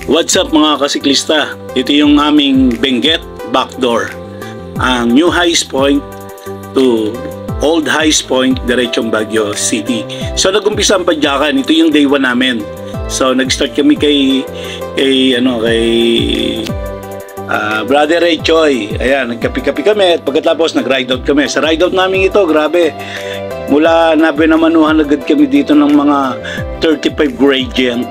What's up mga kasiklista? Ito yung aming Benguet backdoor. Ang new highest point to old highest point, diretsong Baguio City. So nag-umpisa ang padyakan. Ito yung day 1 namin. So nag-start kami kay Brother Ray Choi. Ayan, nagkapi-kapi kami at pagkatapos nag-ride out kami. Sa ride out namin ito, grabe. Mula nabinamanuhan agad kami dito ng mga 35 gradient.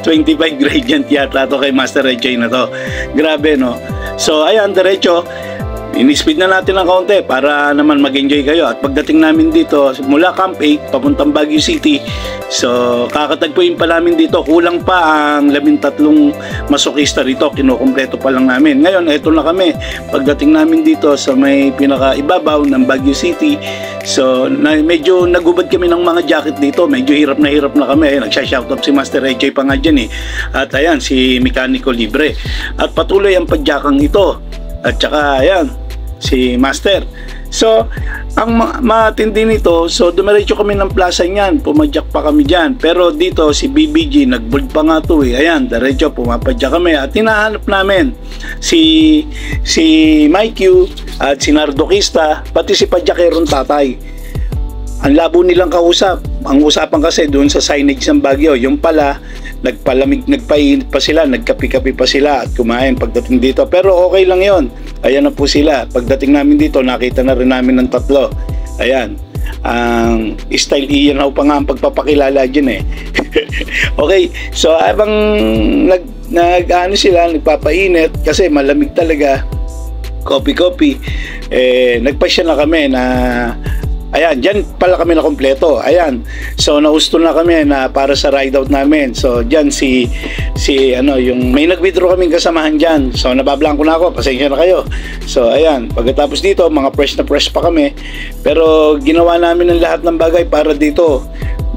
25 gradient yata to kay Master Ray Choi na to. Grabe, no? So, ayan, diretso. Ini-speed na natin ng kaunti para naman mag-enjoy kayo. At pagdating namin dito, mula Camp 8, papuntang Baguio City, so kakatagpuin pa namin dito, kulang pa ang 13 masokista rito, kinukumpleto pa lang namin. Ngayon, eto na kami. Pagdating namin dito sa may pinaka-ibabaw ng Baguio City, so medyo nagubad kami ng mga jacket dito, medyo hirap na kami. Ayun, nagsha-shoutout si Master Ray Choi pa nga dyan eh. At ayan, si Mechanico Libre. At patuloy ang padjakang ito. At saka ayan, si Master. So, ang matindi nito, so dumiretso kami ng plaza niyan, pumadyak pa kami diyan. Pero dito si BBG nagbold pa nga to eh. Ayan, diretso pumapadyak kami at hinahanap namin si Mike Q at si Nardokista, pati si Padyakerong Tatay. Ang labo nilang kausap. Ang usapan kasi doon sa signage ng Baguio, yung pala nagpainit pa sila, nagkapi-kapi pa sila at kumain pagdating dito. Pero okay lang yon. Ayan na po sila. Pagdating namin dito, nakita na rin namin ng tatlo. Ayan. Ang style iyan pa nga ang pagpapakilala dyan eh. Okay. So habang nagpapainit kasi malamig talaga, kopi-kopi, nagpasya na kami na ayan, dyan pala kami na kompleto. Ayan. So nausto na kami na para sa ride out namin. So dyan yung may nag-withdraw kaming kasamahan dyan. So nabablanko na ako, pasensya na kayo. So ayan, pagkatapos dito, mga fresh na fresh pa kami. Pero ginawa namin ang lahat ng bagay para dito.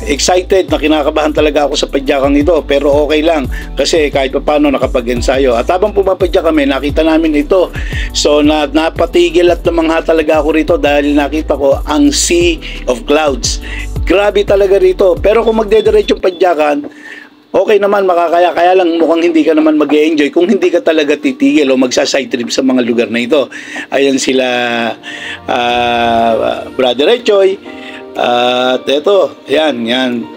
Excited na kinakabahan talaga ako sa padyakang ito, pero okay lang kasi kahit pa paano nakapag-ensayo. At habang pumapadyak kami, nakita namin ito. So napatigil at namangha talaga ako rito dahil nakita ko ang sea of clouds. Grabe talaga rito. Pero kung magdediretso yung padyakan, okay naman, makakaya. Kaya lang mukhang hindi ka naman mag-e-enjoy kung hindi ka talaga titigil o magsa-side trip sa mga lugar na ito. Ayan sila Brother Ray Choi. At eto, yan.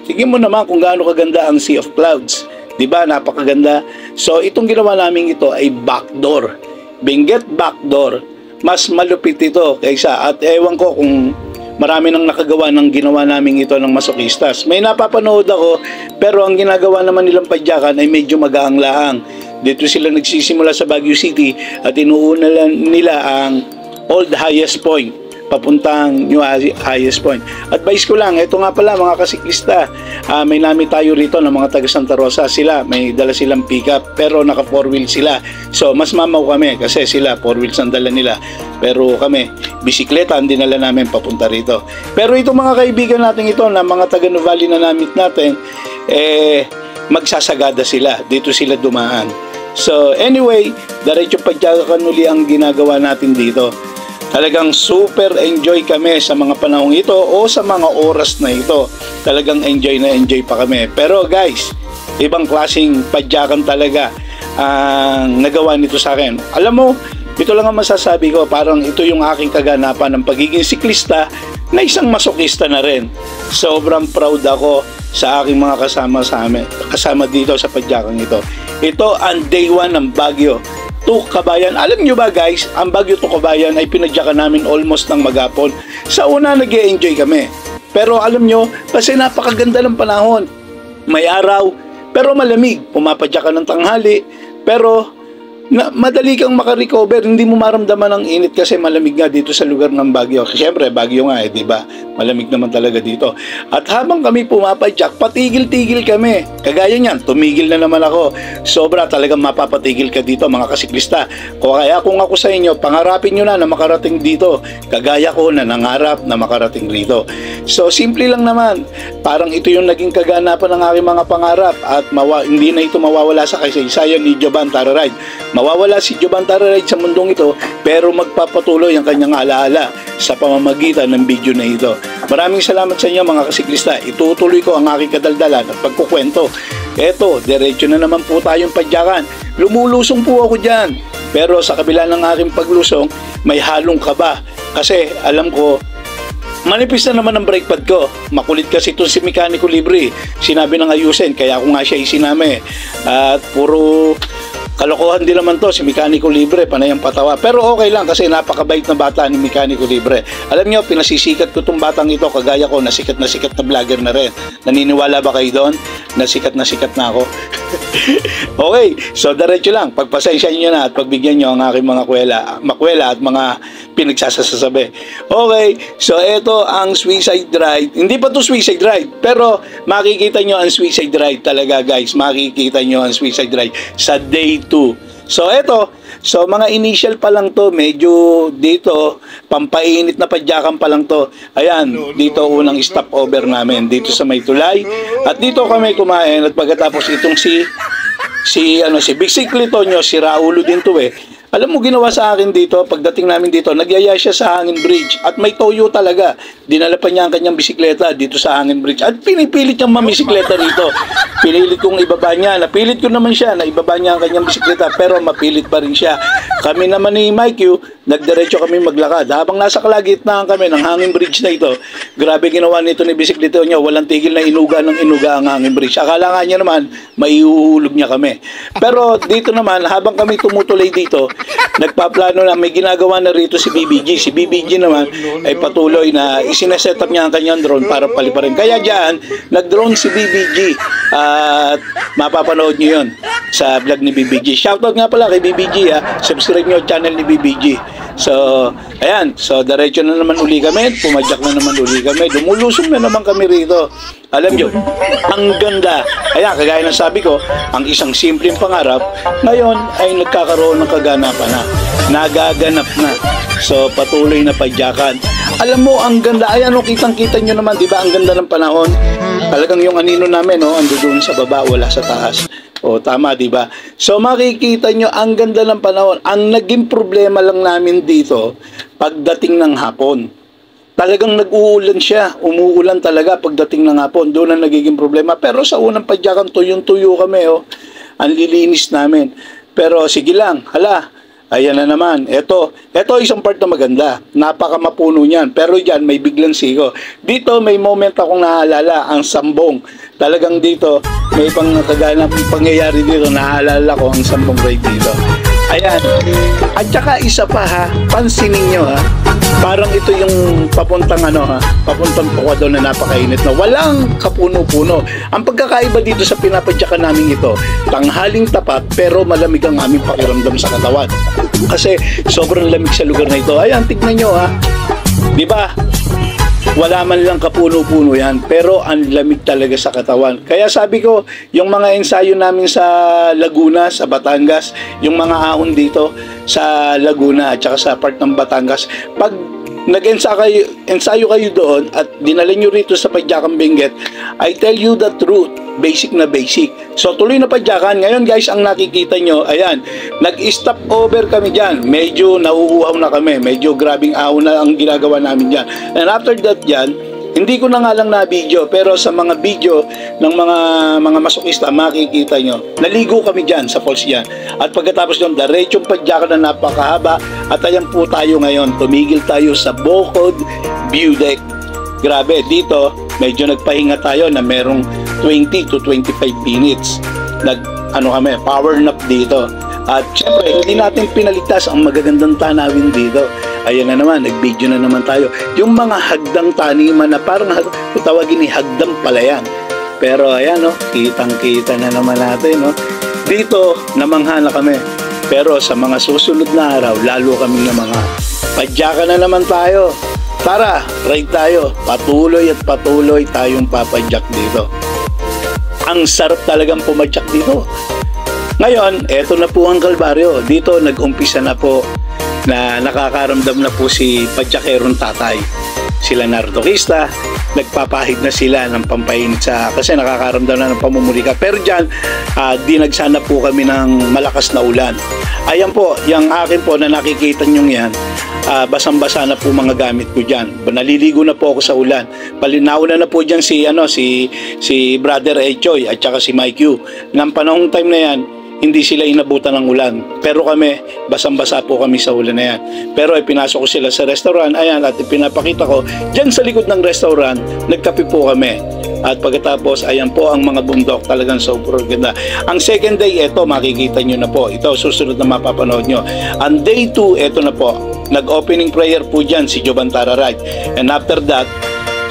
Tingin mo naman kung gaano kaganda ang Sea of Clouds. Diba? Napakaganda. So, itong ginawa namin ito ay backdoor. Benguet backdoor. Mas malupit ito kaysa. At ewan ko kung marami nang nakagawa ng ginawa namin ito ng masokistas. May napapanood ako, pero ang ginagawa naman nilang padyakan ay medyo magaang-lahang. Dito sila nagsisimula sa Baguio City at inuuna nila ang old highest point papuntang new highest point. Advice ko lang, ito nga pala mga kasiklista, may nami tayo rito ng mga taga Santa Rosa. Sila, may dala silang pickup pero naka 4-wheel sila. So mas mamaw kami kasi sila 4-wheels ang dala nila. Pero kami, bisikleta ang dinala namin papunta rito. Pero itong mga kaibigan natin ito na mga taga Nuvali na namit natin, magsasagada sila. Dito sila dumaan. So anyway, diretso padyakan uli ang ginagawa natin dito. Talagang super enjoy kami sa mga panahong ito o sa mga oras na ito. Talagang enjoy na enjoy pa kami. Pero guys, ibang klaseng padyakan talaga ang nagawa nito sa akin. Alam mo, ito lang ang masasabi ko. Parang ito yung aking kaganapan ng pagiging siklista na isang masokista na rin. Sobrang proud ako sa aking mga kasama dito sa padyakan ito. Ito ang day 1 ng Baguio to Kabayan. Alam nyo ba guys, ang Baguio to Kabayan ay pinadyakan namin almost ng maghapon. Sa una nag-e-enjoy kami. Pero alam nyo, kasi napakaganda ng panahon. May araw, pero malamig. Pumapadyakan ng tanghali, pero madali kang makarecover. Hindi mo maramdaman ang init kasi malamig nga dito sa lugar ng Baguio. Siyempre, Baguio nga di ba? Malamig naman talaga dito. At habang kami pumapadyak, patigil-tigil kami. Kagaya niyan, tumigil na naman ako. Sobra talagang mapapatigil ka dito mga kasiklista. Kaya kung ako sa inyo, pangarapin nyo na makarating dito. Kagaya ko na nangarap na makarating rito. So, simple lang naman. Parang ito yung naging kaganapan ng aking mga pangarap at hindi na ito mawawala sa kasaysayan ni Jovan Tara Ride. Mawawala si Jovan Tara-Ride sa mundong ito, pero magpapatuloy ang kanyang alaala sa pamamagitan ng video na ito. Maraming salamat sa inyo mga kasiklista. Itutuloy ko ang aking kadaldalan at pagkukwento. Eto, diretso na naman po tayong padyakan. Lumulusong po ako dyan. Pero sa kabila ng aking paglusong, may halong kaba. Kasi alam ko, manipis na naman ang brake pad ko. Makulit kasi ito si Mekaniko Libre. Sinabi ng ayusin, kaya ako nga siya isinami. At puro kalokohan din naman to si Mekaniko Libre, panayang patawa. Pero okay lang kasi napakabait na bata ni Mekaniko Libre. Alam nyo, pinasisikat ko tong batang ito, kagaya ko, na sikat na vlogger na rin. Naniniwala ba kayo doon? Na sikat na ako. Okay, so diretso lang. Pagpasensyahan nyo na at pagbigyan nyo ang aking mga makwela at mga pinagsasasabi. Okay, so ito ang Suicide Ride. Hindi pa to Suicide Ride, pero makikita nyo ang Suicide Ride talaga, guys. Makikita nyo ang Suicide Ride sa day 2. So ito, so mga initial pa lang to, medyo dito pampainit na padyakan pa lang to. Ayan, dito unang stopover namin dito sa May Tulay. At dito kami kumain at pagkatapos itong si Biciclito nyo, si Raulo din to eh. Alam mo ginawa sa akin dito, pagdating namin dito, nagyaya siya sa Hangin Bridge at may toyo talaga. Dinala pa niya ang kanyang bisikleta dito sa Hangin Bridge at pinipilit niyang mamisikleta rito. Pinilit kong ibaba niya, napilit ko naman siya na ibaba niya ang kanyang bisikleta pero mapilit pa rin siya. Kami naman ni Mike Q, nagdiretso kami maglakad. Habang nasa kalagitnaan kami ng Hangin Bridge na ito, grabe ginawa nito ni bisikleta niya, walang tigil na inuga ng inuga ang Hangin Bridge. Akala nga niya naman, maiuhulog niya kami. Pero dito naman, habang kami tumutuloy dito, nagpaplano na may ginagawa na rito si BBG. Si BBG naman ay patuloy na isineset up niya ang kanyang drone para paliparin. Kaya dyan, nag-drone si BBG at mapapanood niyo yun sa vlog ni BBG. Shoutout nga pala kay BBG ha. Subscribe niyo channel ni BBG. So, ayan. So, diretso na naman uli kami. Pumadyak na naman uli kami. Lumulusong na naman kami rito. Alam nyo, ang ganda. Ayan, kagaya ng sabi ko, ang isang simpleng pangarap, ngayon ay nagkakaroon ng kaganapan na. Nagaganap na. So, patuloy na padyakan. Alam mo, ang ganda. Ayan, kitang-kita nyo naman, di ba? Ang ganda ng panahon. Talagang yung anino namin, ando doon sa baba, wala sa taas. O, tama, di ba? So, makikita nyo, ang ganda ng panahon. Ang naging problema lang namin dito, pagdating ng hapon. Talagang nag-uulan siya. Umuulan talaga pagdating ng hapon. Doon ang nagiging problema. Pero sa unang padyakan, tuyong-tuyo kami, ang lilinis namin. Pero sige lang, hala, ayan na naman. Ito isang part na maganda. Napakamapuno niyan. Pero dyan, may biglang sigo. Dito, may moment akong naalala, ang Sambong. Talagang dito, may pangyayari dito, naalala ko ang Sambong ride dito. Ayan. At saka isa pa ha, pansinin nyo ha, parang ito yung papuntang papuntang Pucado na napakainit na walang kapuno-puno. Ang pagkakaiba dito sa pinapadyakan namin ito, tanghaling tapat pero malamig ang aming pakiramdam sa katawan. Kasi sobrang lamig sa lugar na ito. Ayan, tignan nyo ha. Di ba? Wala man lang kapuno-puno yan, pero ang lamig talaga sa katawan. Kaya sabi ko, yung mga ensayo namin sa Laguna, sa Batangas, yung mga ahon dito sa Laguna at saka sa part ng Batangas, pag nag-ensayo kayo doon at dinala nyo rito sa Padyakan Benguet, I tell you the truth, basic na basic. So tuloy na padyakan. Ngayon guys, ang nakikita nyo, ayan, nag-stop over kami dyan. Medyo nauuhaw na kami, medyo grabing ahon na ang ginagawa namin dyan. And after that dyan, hindi ko na nga lang na-video, pero sa mga video ng mga masokista, makikita nyo, naligo kami dyan sa falls dyan. At pagkatapos nyo, diretsong padyakan na napakahaba. At ayan po tayo ngayon, tumigil tayo sa Bocod View Deck. Grabe, dito, medyo nagpahinga tayo na merong 20 to 25 minutes. Kami, power nap dito. At syempre, hindi natin pinaligtas ang magagandang tanawin dito. Ayan na naman, nag-video na naman tayo. Yung mga hagdang taniman na parang tawagin ni hagdang palayan. Pero ayan, kitang-kita na naman natin. Dito, namangha na kami. Pero sa mga susunod na araw, lalo kami na mga padyakan na naman tayo. Tara, ride tayo. Patuloy at patuloy tayong papadyak dito. Ang sarap talagang pumadyak dito. Ngayon, eto na po ang Kalbaryo. Dito, nag-umpisa na po na nakakaramdam na po si Padyakerong tatay. Sila Nardo Kista, nagpapahid na sila ng pampainit kasi nakakaramdam na ng pamumulika. Pero dyan, dinagsana po kami ng malakas na ulan. Ayan po, yung akin po na nakikita nyo yan, basang-basa na po mga gamit ko dyan. Naliligo na po ako sa ulan. Nauna na po dyan si Brother Echoy at saka si Mike Q. Nang panahong time na yan, hindi sila inabutan ng ulan. Pero kami, basang-basa po kami sa ulan na yan. Pero pinasok ko sila sa restaurant, ayan, at pinapakita ko, dyan sa likod ng restaurant, nagkape po kami. At pagkatapos, ayan po ang mga bundok, talagang sobrang ganda. Ang second day, ito, makikita nyo na po. Ito, susunod na mapapanood nyo. Ang day 2, ito na po. Nag-opening prayer po dyan si Jovan Tararay. And after that,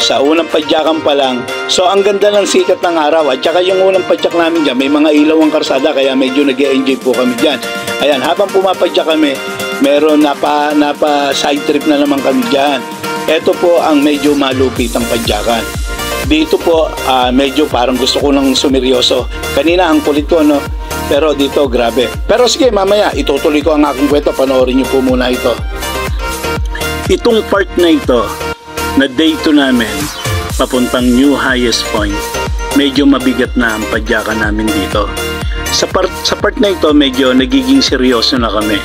sa unang padyakan pa lang, so ang ganda ng sikat ng araw. At saka yung unang padyak namin dyan, may mga ilaw ang karsada, kaya medyo nag-e-enjoy po kami dyan. Ayan, habang pumapadyak kami, meron napa side trip na naman kami dyan. Ito po ang medyo malupit ang padyakan. Dito po, medyo parang gusto ko nang sumeryoso. Kanina ang kulit ko, no? Pero dito, grabe. Pero sige, mamaya, itutuloy ko ang aking kwento. Panoorin niyo po muna ito. Itong part na ito, na day 2 namin, papuntang New Highest Point, medyo mabigat na ang padyakan namin dito. Sa part na ito, medyo nagiging seryoso na kami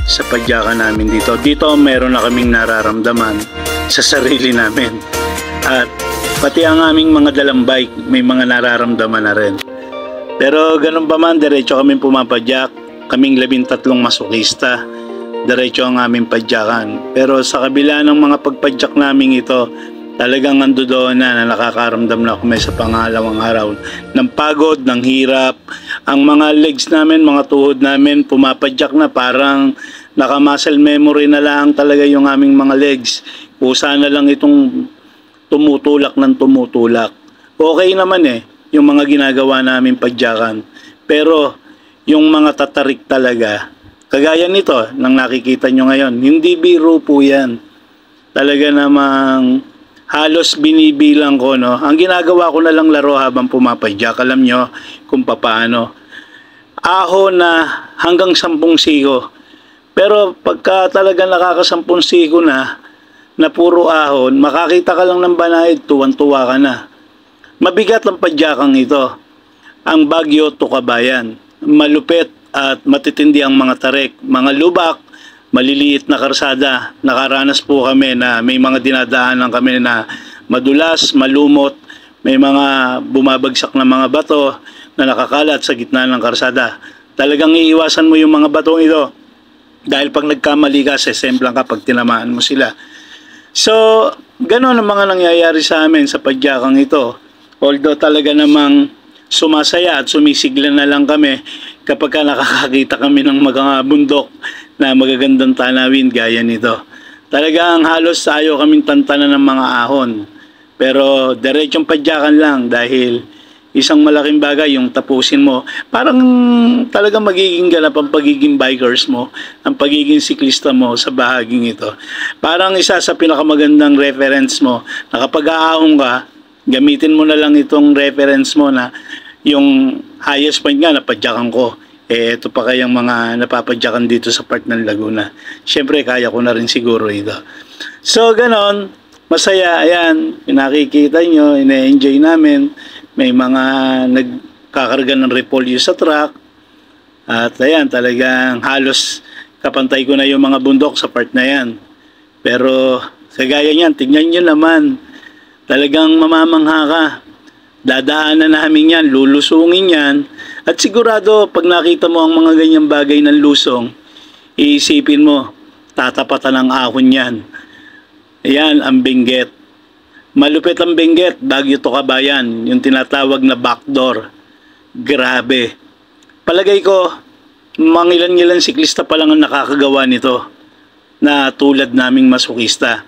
sa padyakan namin dito. Dito, meron na kaming nararamdaman sa sarili namin. At pati ang aming mga dalang bike, may mga nararamdaman na rin. Pero ganun pa man, diretso kaming pumapadyak. Kaming 13 masokista, diretso ang aming padyakan. Pero sa kabila ng mga pagpadyak namin ito, talagang ando doon na nakakaramdam na kami sa pangalawang araw ng pagod, ng hirap. Ang mga legs namin, mga tuhod namin, pumapadyak na, parang naka-muscle memory na lang talaga yung aming mga legs. Kusa na lang itong tumutulak ng tumutulak. Okay naman yung mga ginagawa namin padyakan. Pero yung mga tatarik talaga, kagaya nito, nang nakikita nyo ngayon, hindi biro po yan. Talaga namang halos binibilang ko, no? Ang ginagawa ko na lang laro habang pumapadyak. Alam nyo kung paano. Ahon na hanggang 10 siko. Pero pagka talaga nakaka-10 siko na puro ahon, makakita ka lang ng banayad, tuwan-tuwa ka na. Mabigat ang padyakang ito. Ang Baguio to Kabayan. Malupit at matitindi ang mga tarik, mga lubak, maliliit na karsada. Nakaranas po kami na may mga dinadaanan kami na madulas, malumot, may mga bumabagsak na mga bato na nakakalat sa gitna ng karsada. Talagang iiwasan mo yung mga batong ito dahil pag nagkamali ka, sesemplang ka pag tinamaan mo sila. So, gano'n ang mga nangyayari sa amin sa padyakang ito. Although talaga namang sumasaya at sumisigla na lang kami kapag nakakakita kami ng mga bundok na magagandang tanawin gaya nito. Talagang halos tayo kaming tantanan ng mga ahon. Pero diretsong padyakan lang dahil isang malaking bagay yung tapusin mo. Parang talagang magiging ganap ang pagiging bikers mo, ang pagiging siklista mo sa bahaging ito. Parang isa sa pinakamagandang reference mo na kapag aahon ka, gamitin mo na lang itong reference mo na yung highest point nga napadyakan ko. Ito pa kayang mga napapadyakan dito sa part ng Laguna. Siyempre, kaya ko na rin siguro ito. So, ganon. Masaya. Ayan, pinakikita nyo, ina-enjoy namin. May mga nagkakarga ng repolyo sa truck. At ayan, talagang halos kapantay ko na yung mga bundok sa part na yan. Pero, kagaya niyan, tignan nyo naman. Talagang mamamangha ka. Dadaanan namin yan, lulusungin yan. At sigurado, pag nakita mo ang mga ganyang bagay ng lusong, iisipin mo, tatapatan ng ahon yan. Ayan, ang Benguet. Malupit ang Benguet, Baguio to Kabayan, yung tinatawag na backdoor. Grabe. Palagay ko, mangilan-ngilan siklista pa lang ang nakakagawa nito na tulad naming masokista.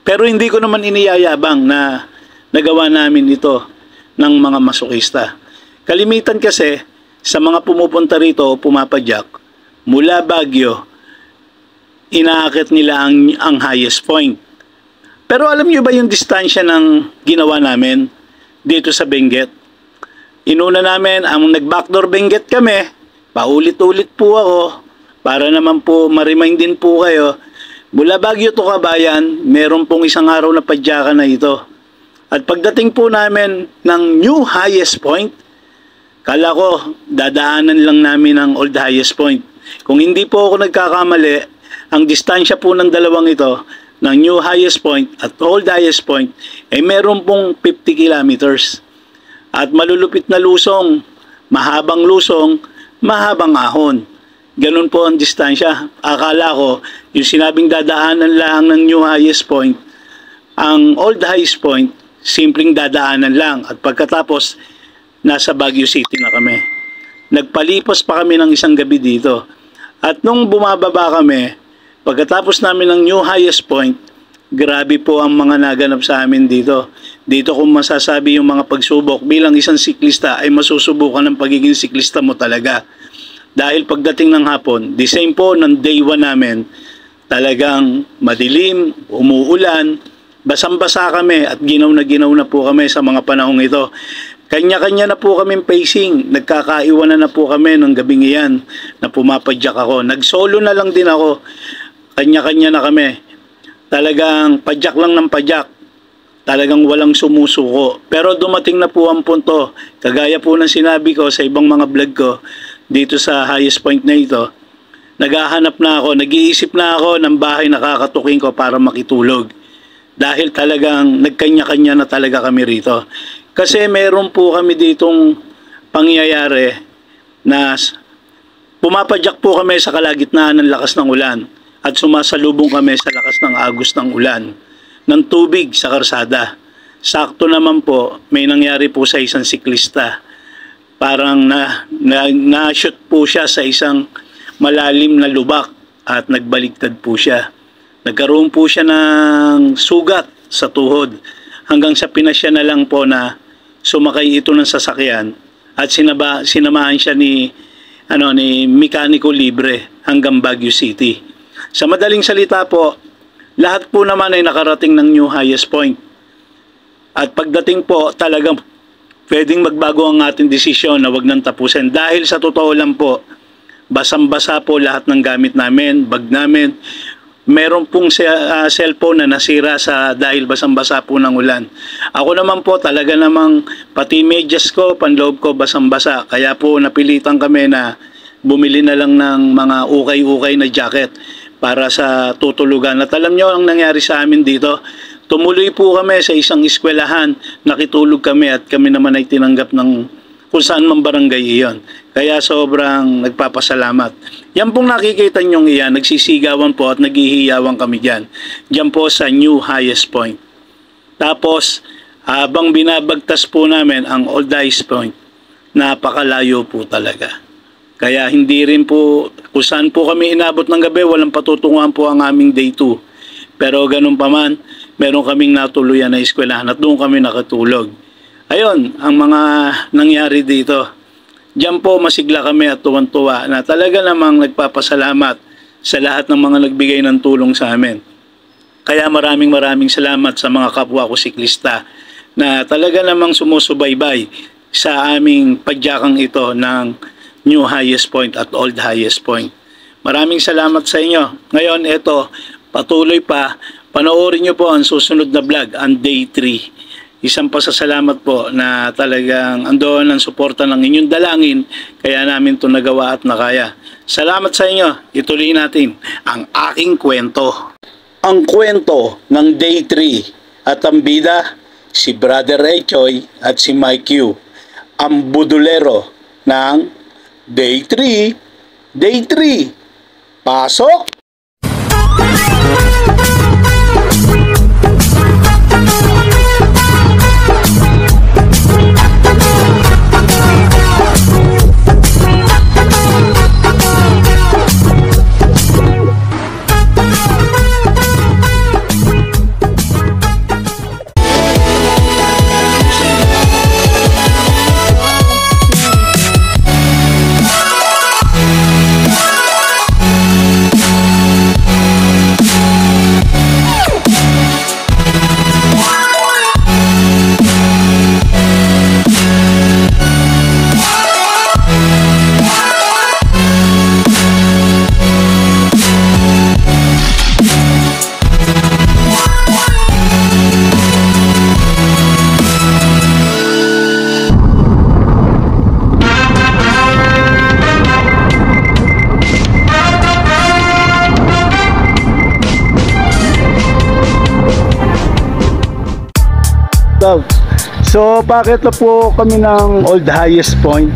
Pero hindi ko naman iniyayabang na nagawa namin ito ng mga masokista. Kalimitan kasi sa mga pumupunta rito o pumapadyak, mula Baguio, inaakit nila ang highest point. Pero alam niyo ba yung distansya ng ginawa namin dito sa Benguet? Inuna namin, ang nag-backdoor Benguet kami, paulit-ulit po ako, para naman po ma-remind din po kayo, mula Baguio to Kabayan, meron pong isang araw na padyakan na ito. At pagdating po namin ng new highest point, kala ko dadaanan lang namin ang old highest point. Kung hindi po ako nagkakamali, ang distansya po ng dalawang ito, ng new highest point at old highest point, ay meron pong 50 kilometers. At malulupit na lusong, mahabang lusong, mahabang ahon. Ganun po ang distansya. Akala ko, yung sinabing dadaanan lang ng new highest point, ang old highest point, simpleng dadaanan lang. At pagkatapos, nasa Baguio City na kami. Nagpalipas pa kami ng isang gabi dito. At nung bumababa kami, pagkatapos namin ng new highest point, grabe po ang mga naganap sa amin dito. Dito kung masasabi yung mga pagsubok, bilang isang siklista ay masusubukan ng pagiging siklista mo talaga. Dahil pagdating ng hapon, the same po ng day 1 namin, talagang madilim, umuulan, basang-basa kami at ginaw na po kami sa mga panahong ito. Kanya-kanya na po kami pacing, nagkakaiwanan na po kami ng gabing iyan na pumapadyak ako. Nag-solo na lang din ako, kanya-kanya na kami. Talagang padyak lang ng padyak, talagang walang sumusuko. Pero dumating na po ang punto, kagaya po ng sinabi ko sa ibang mga vlog ko, dito sa highest point na ito, naghahanap na ako, nag-iisip na ako ng bahay na kakatukin ko para makitulog. Dahil talagang nagkanya-kanya na talaga kami rito. Kasi meron po kami ditong pangyayari na pumapadyak po kami sa kalagitnaan ng lakas ng ulan at sumasalubong kami sa lakas ng agos ng ulan ng tubig sa karsada. Sakto naman po, may nangyari po sa isang siklista. Parang na-shoot po siya sa isang malalim na lubak at nagbaligtad po siya. Nagkaroon po siya ng sugat sa tuhod hanggang sa pinasya na lang po na sumakay ito ng sasakyan at sinamahan siya ni mekaniko libre hanggang Baguio City. Sa madaling salita po, lahat po naman ay nakarating ng new highest point. At pagdating po talagang pwedeng magbago ang ating desisyon na wag nang tapusin. Dahil sa totoo lang po, basang-basa po lahat ng gamit namin, bag namin. Meron pong cellphone na nasira dahil basang-basa po ng ulan. Ako naman po talaga namang pati medyas ko, panloob ko basang-basa. Kaya po napilitan kami na bumili na lang ng mga ukay-ukay na jacket para sa tutulugan. At alam nyo ang nangyari sa amin dito, tumuloy po kami sa isang eskwelahan, nakitulog kami at kami naman ay tinanggap ng kung saan mang barangay iyon. Kaya sobrang nagpapasalamat. Yan pong nakikita nyong iyan, nagsisigawan po at naghihiyawan kami dyan. Dyan po sa new highest point. Tapos, habang binabagtas po namin ang old highest point, napakalayo po talaga. Kaya hindi rin po, kung saan po kami inabot ng gabi, walang patutunguhan po ang aming day 2. Pero ganun pa man, meron kaming natuluyan na eskwelahan at doon kami nakatulog. Ayun, ang mga nangyari dito. Diyan po masigla kami at tuwan-tuwa na talaga namang nagpapasalamat sa lahat ng mga nagbigay ng tulong sa amin. Kaya maraming salamat sa mga kapwa ko siklista na talaga namang sumusubaybay sa aming padyakan ito ng new highest point at old highest point. Maraming salamat sa inyo. Ngayon, ito, patuloy pa. Panoorin nyo po ang susunod na vlog, ang day 3. Isang pasasalamat po na talagang andoon ang suporta ng inyong dalangin kaya namin ito nagawa at nakaya. Salamat sa inyo. Ituloy natin ang aking kwento. Ang kwento ng day 3 at ang bida, si Brother Ray Choi at si Mike Q. Ang budulero ng day 3. Day 3. Pasok! So, paakit na po kami ng Old Highest Point.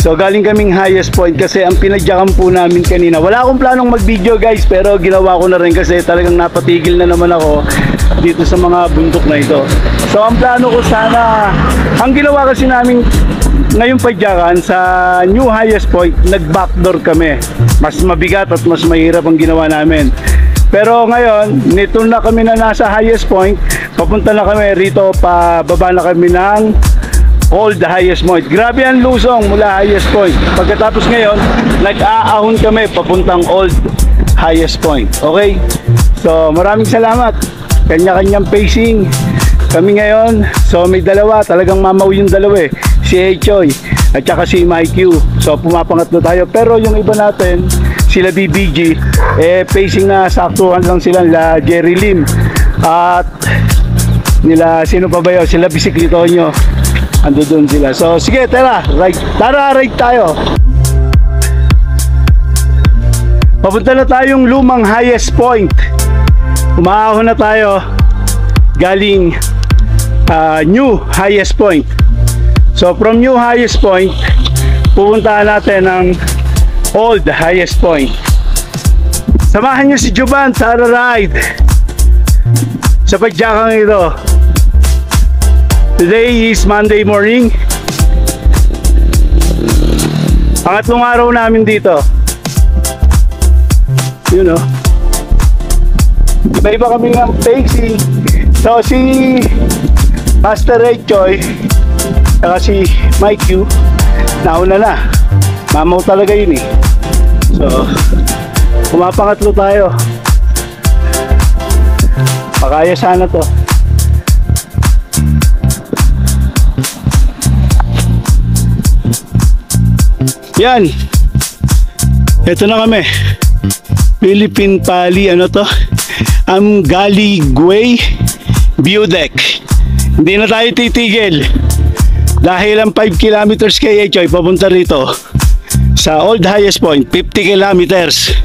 So, galing kaming Highest Point kasi ang pinadyakan po namin kanina. Wala akong planong mag-video guys, pero ginawa ko na rin kasi talagang napatigil na naman ako dito sa mga bundok na ito. So, ang plano ko sana, ang ginawa kasi namin ngayong padyakan sa New Highest Point, nag-backdoor kami. Mas mabigat at mas mahirap ang ginawa namin. Pero ngayon, nito na kami na nasa Highest Point, papunta na kami rito, pababa na kami ng Old Highest Point. Grabe ang lusong mula Highest Point. Pagkatapos ngayon, nag-aahon kami papuntang Old Highest Point. Okay? So, maraming salamat. Kanya-kanyang pacing kami ngayon. So, may dalawa. Talagang mamaw yung dalawa eh. Si Echoy at saka si Mike Q. So, pumapangat na tayo. Pero yung iba natin, sila BBG, pacing na saktuhan lang sila. La Jerry Lim. At nila, sino pa ba yun? Sila Bisiklito nyo. Ando doon sila. So sige, tara, ride tayo. Papunta na tayong lumang Highest Point. Umaahon na tayo galing New Highest Point. So from New Highest Point, pupuntahan natin ang Old Highest Point. Samahan nyo si Juban sa ride sa padyakang ito. Today is Monday morning. Pangatlong araw namin dito. You know. Iba-iba kami ng pacing. So si Master Ray Choi saka si Mike Q nauna na. Mamaw talaga yun eh. So pumapangatlo tayo. Makaya sana to. Yan. Ito na kami. Philippine Pali, ano to? Galigway View Deck. Hindi na tayo titigil. Dahil ang 5 kilometers kay Echoy papunta rito sa Old Highest Point, 50 kilometers.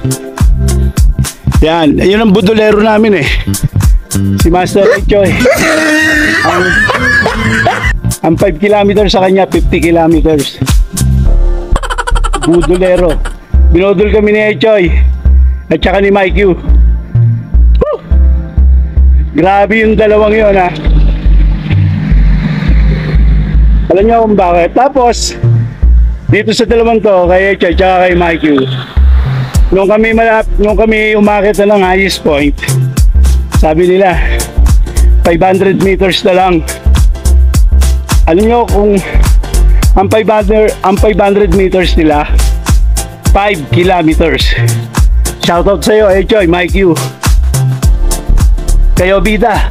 Yan. Yun ang budolero namin eh. Si Master Echoy. Ang 5 kilometers sa kanya, 50 kilometers. Budolero. Binodol kami ni Echoy at saka ni Mike Q. Grabe yung dalawang yun ha. Alam niyo kung bakit. Tapos dito sa dalawang to, kay Echoy at saka kay Mike Q, nung kami umakit na ng Highest Point, sabi nila 500 meters na lang. Alam niyo kung ang 500 meters nila 5 kilometers. Shoutout sa iyo, Echoy, Mike Q. Kayo bida.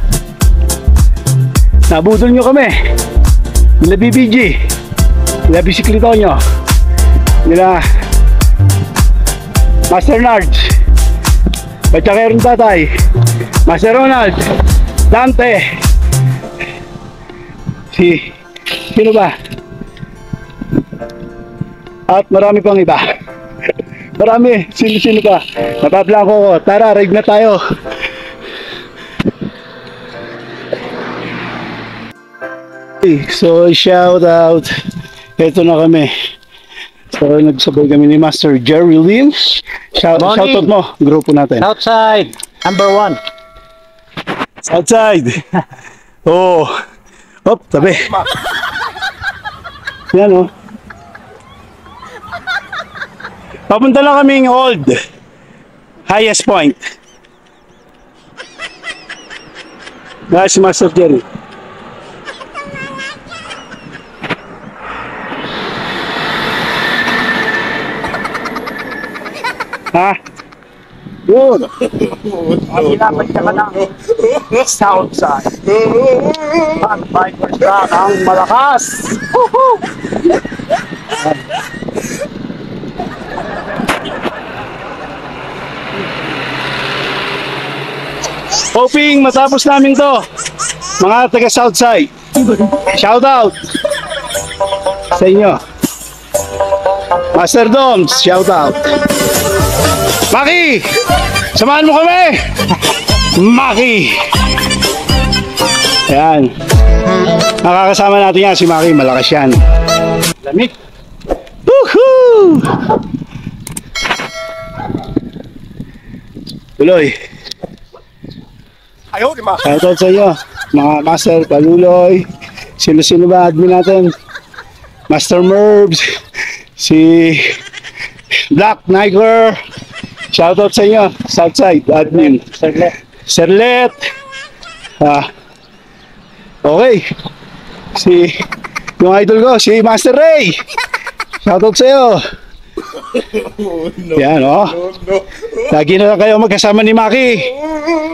Nabudol nyo kami. Nila BBG, nila Bisiklito nyo, nila Master Nards, Batsakerong Tatay, Master Ronald, Dante, sino ba? At marami pang iba. Marami. Sino pa? Nabablangko ko. Tara, ride na tayo. So, shout out. Ito na kami. So, nagsabay kami ni Master Jerry Lim. Shout out mo, grupo natin. Outside, number 1. Outside. Oh. Hop, tabi. Yan oh. Papunta lang kaming Old Highest Point. Si Master Jerry. Ha? Yun. Pinapad ka ng Southside. Bikers ka ng malakas. Hoping matapos namin to, mga taga Southside. Shout out sa inyo. Master Doms, shout out. Maki, samahan mo kami. Maki. Ayan. Nakakasama natin yan si Maki, malakas yan. Lamig. Woohoo! Tuloy. Shoutout sa inyo, mga Master Paluloy, sino-sino ba admin natin? Master Merbs, si Black Niger, shoutout sa inyo, Southside admin. Serlet. Okay. Yung idol ko, si Master Ray. Shoutout sa iyo. Yan, oh. Lagi na lang kayo magkasama ni Maki.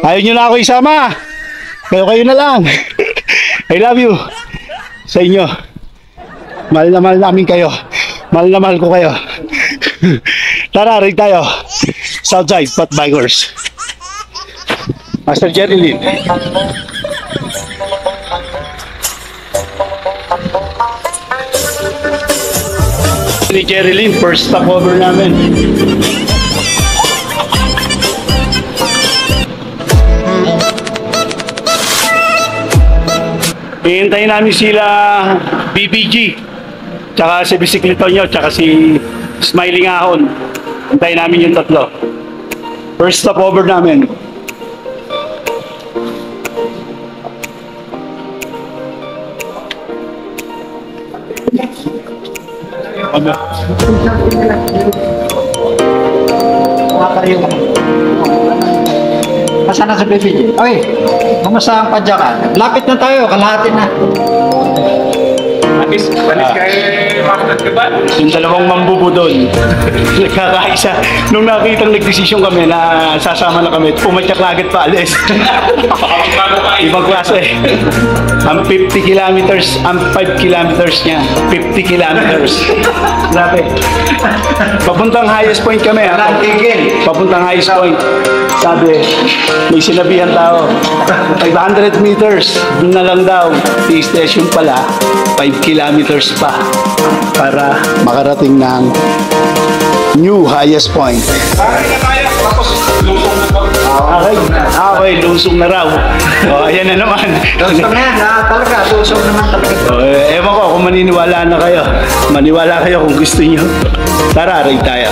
Ayaw nyo na ako isama. Kayo na lang. I love you. Sa inyo. Mahal na mahal namin kayo. Mahal na mahal ko kayo. Tara, rin tayo. Southside, Pat Bikers. Master Jerry Lynn. Ni Jerry Lynn, first stopover namin. Hihintayin namin sila BBG, tsaka si Bisiklito nyo, tsaka si Smiling Ahon. Hintayin namin yung tatlo. First stopover namin. Ano? Asa na sa PPG? Oy, kumusta ang padyakan? Lapit na tayo, kalahati na. Balis kay Master Gaban. Yung dalawang mambubo doon. Nagkakaisa. Nung nakitang nagdesisyon kami na sasama na kami, pumatyak na agad pa alis. Ibang klase. Ang 50 kilometers, ang 5 kilometers niya. 50 kilometers. Grabe. Papuntang highest point kami. Papuntang highest point. Sabi, may sinabihan tao. 500 meters. Doon na lang daw. T-station pala. 5 kilometers pa para makarating ng new highest point. Okay, lusong na raw. O, ayan na naman. Lusong na yan, talaga. Lusong naman talaga. Ewan ko kung maniniwala na kayo. Maniwala kayo kung gusto nyo. Tara, ride tayo.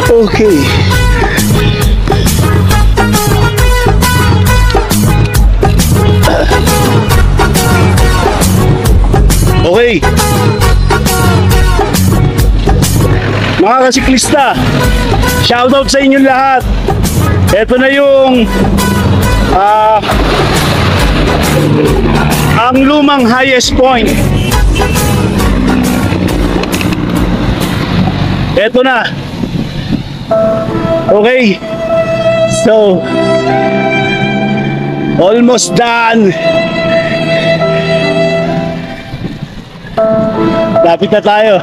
Okay. Okay. mga kasiklista, shoutout sa inyong lahat. Ito na yung ang lumang highest point. Ito na. Okay. So, almost done. Lapit na tayo.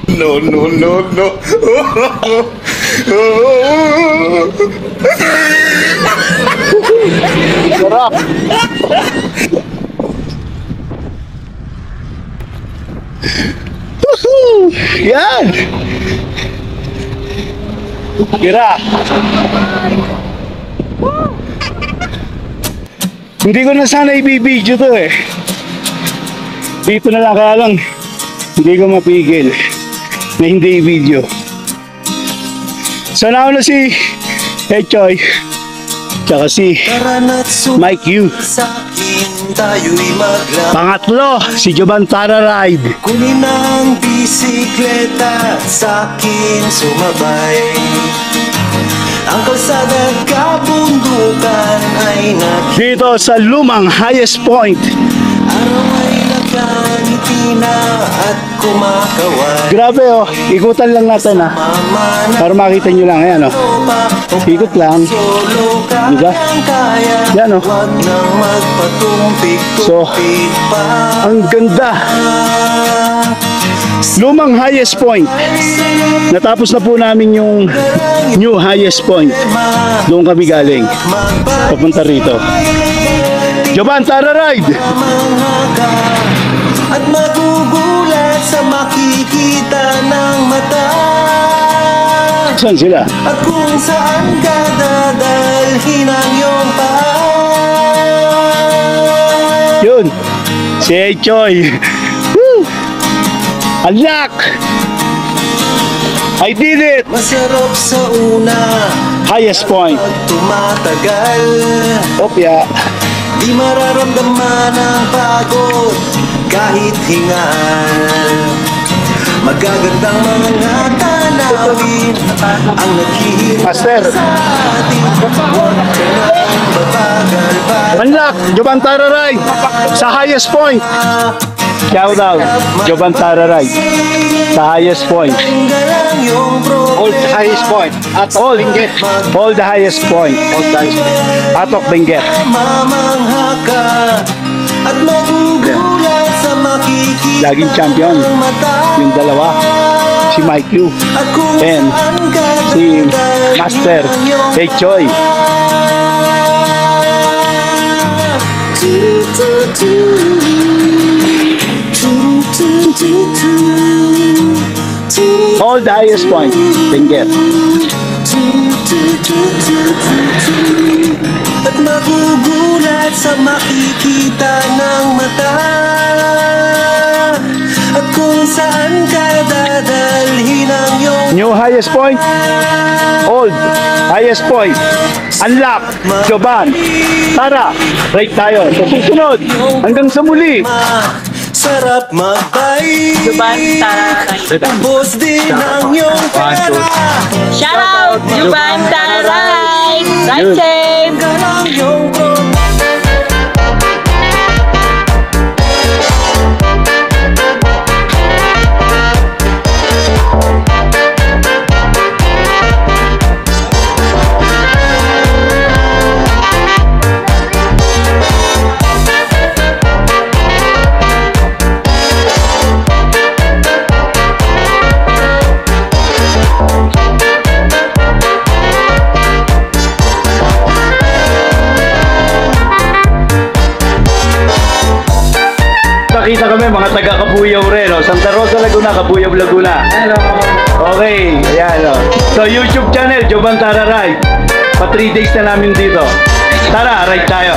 No, no, no, no. Sarap. Woohoo! Yan. Kira. Hindi ko na sana ibibidyo to eh. Dito na lang, kaya lang hindi ko mapigil na hindi i-video. So nauna si Echoy tsaka si Mike Yu. Pangatlo si Jovan Tara Ride. Kunin ang bisikleta sa akin sumabay. Ang kalsada at kabundukan ay Dito sa lumang highest point. araw ay nagkangiti na at kumakaway. Grabe oh, ikutan lang natin ah. Mama na Para makita nyo lang, ayan oh. Ikot lang. solo ka Diba? ang kaya. Yan, oh. Huwag nang magpatumpik-tumpik pa. Ang ganda. Lumang highest point. Natapos na po namin yung new highest point. Doon kami galing. Papunta rito. Jovan Tara Ride. Mamangha at magugulat sa makikita ng mata. Saan sila? At kung saan ka dadalhin ang iyong paa. Yun. Si Echoy. Woo! Unlock! I did it! Masarap sa una Highest point. pag tumatagal. Opya. Di mararamdaman ang pagod kahit hingal. Magagandang mga tanawin ang naghihirap Master. sa atin. Huwag ka nang babagal pa. Unlock! Jovan Tara Ride. Sa highest point. Shout out. Jovan Tara Ride. Sa highest point. Tanggal ang iyong All the highest point. At All, Benguet. all the highest point. Atok Benguet. Mamangha ka at magugulat sa makikita Laging champion. ng mata. Yung dalawa. Si Mike Yu. At kung And saan ka si dadalhin Master ang iyong Echoy. All the highest point. Benguet. At magugulat sa makikita ng mata. At kung saan ka dadalhin ang iyong New highest point. Old highest point. Unlock. Jovan Tara. Right tayo. Sa susunod. Hanggang sa muli. sarap magbay. Jovan Tara. Ubos din ang iyong pera. Shout out! Jovan Tara Ride! Ride safe! Ang iyong Nakita kami mga taga Kabuyaw rin, no? Santa Rosa, Laguna, Kabuyaw, Laguna. Hello. Okay, ayan, no? So, YouTube channel, Jovan Tara Ride. Pa 3 days na namin dito. Tara, ride tayo.